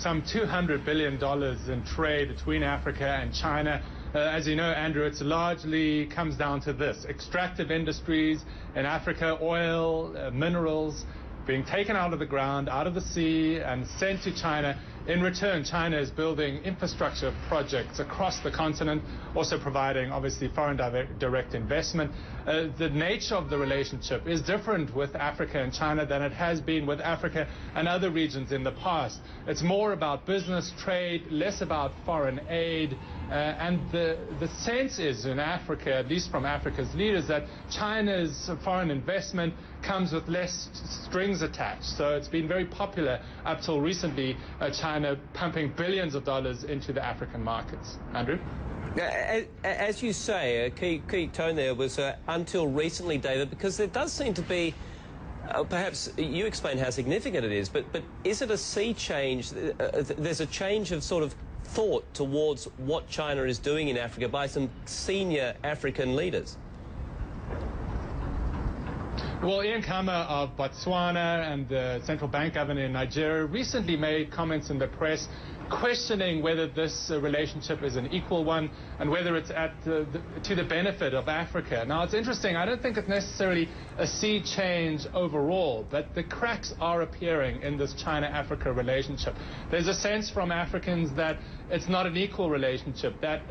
some $200 billion in trade between Africa and China. As you know, Andrew, it's largely comes down to this: extractive industries in Africa, oil, minerals, being taken out of the ground, out of the sea, and sent to China. In return, China is building infrastructure projects across the continent, also providing, obviously, foreign direct investment. The nature of the relationship is different with Africa and China than it has been with Africa and other regions in the past. It's more about business, trade, less about foreign aid. And the sense is in Africa, at least from Africa's leaders, that China's foreign investment comes with less strings attached. So it's been very popular up till recently, China pumping billions of dollars into the African markets. Andrew? As you say, a key tone there was until recently, David, because there does seem to be, perhaps you explain how significant it is, but is it a sea change? There's a change of sort of thought towards what China is doing in Africa by some senior African leaders. Well, Ian Khama of Botswana and the central bank governor in Nigeria recently made comments in the press questioning whether this relationship is an equal one and whether it's to the benefit of Africa. Now, it's interesting. I don't think it's necessarily a sea change overall, but the cracks are appearing in this China-Africa relationship. There's a sense from Africans that it's not an equal relationship, that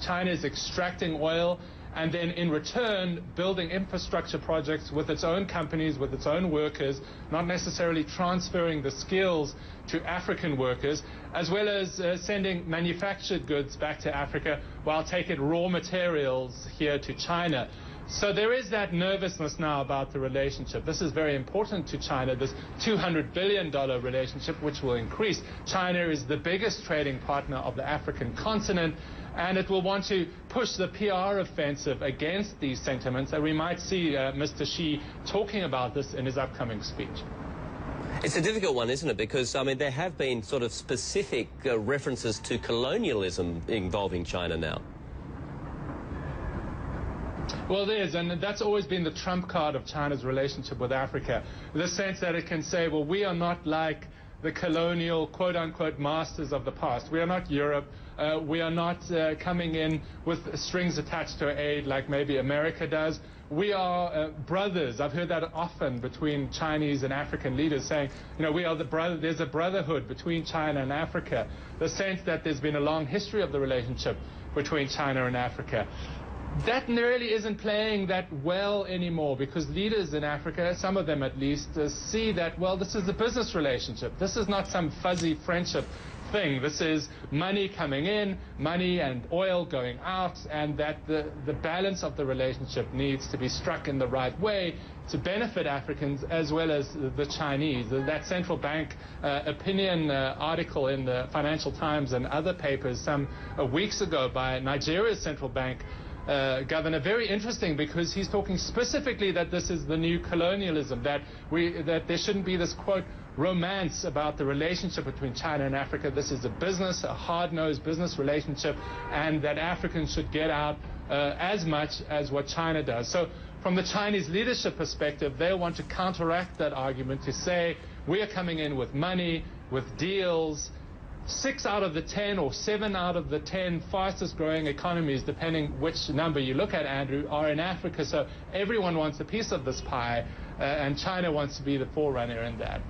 China is extracting oil and then in return building infrastructure projects with its own companies, with its own workers, not necessarily transferring the skills to African workers, as well as sending manufactured goods back to Africa while taking raw materials here to China. So there is that nervousness now about the relationship. This is very important to China, this $200 billion relationship, which will increase. China is the biggest trading partner of the African continent, and it will want to push the PR offensive against these sentiments, and we might see Mr. Xi talking about this in his upcoming speech. It's a difficult one, isn't it? Because, I mean, there have been sort of specific references to colonialism involving China now. Well, there is, and that's always been the trump card of China's relationship with Africa, the sense that it can say, well, we are not like the colonial, quote-unquote, masters of the past. We are not Europe. We are not coming in with strings attached to our aid like maybe America does. We are brothers. I've heard that often between Chinese and African leaders saying, you know, we are there's a brotherhood between China and Africa. The sense that there's been a long history of the relationship between China and Africa. That really isn't playing that well anymore because leaders in Africa, some of them at least, see that, well, this is a business relationship. This is not some fuzzy friendship thing. This is money coming in, money and oil going out, and that the balance of the relationship needs to be struck in the right way to benefit Africans as well as the Chinese. That central bank opinion article in the Financial Times and other papers some weeks ago by Nigeria's central bank governor, very interesting because he's talking specifically that this is the new colonialism, that there shouldn't be this, quote, romance about the relationship between China and Africa. This is a business, a hard-nosed business relationship, and that Africans should get out as much as what China does. So from the Chinese leadership perspective, they want to counteract that argument to say we are coming in with money, with deals. 6 out of the 10 or 7 out of the 10 fastest growing economies, depending which number you look at, Andrew, are in Africa. So everyone wants a piece of this pie, and China wants to be the forerunner in that.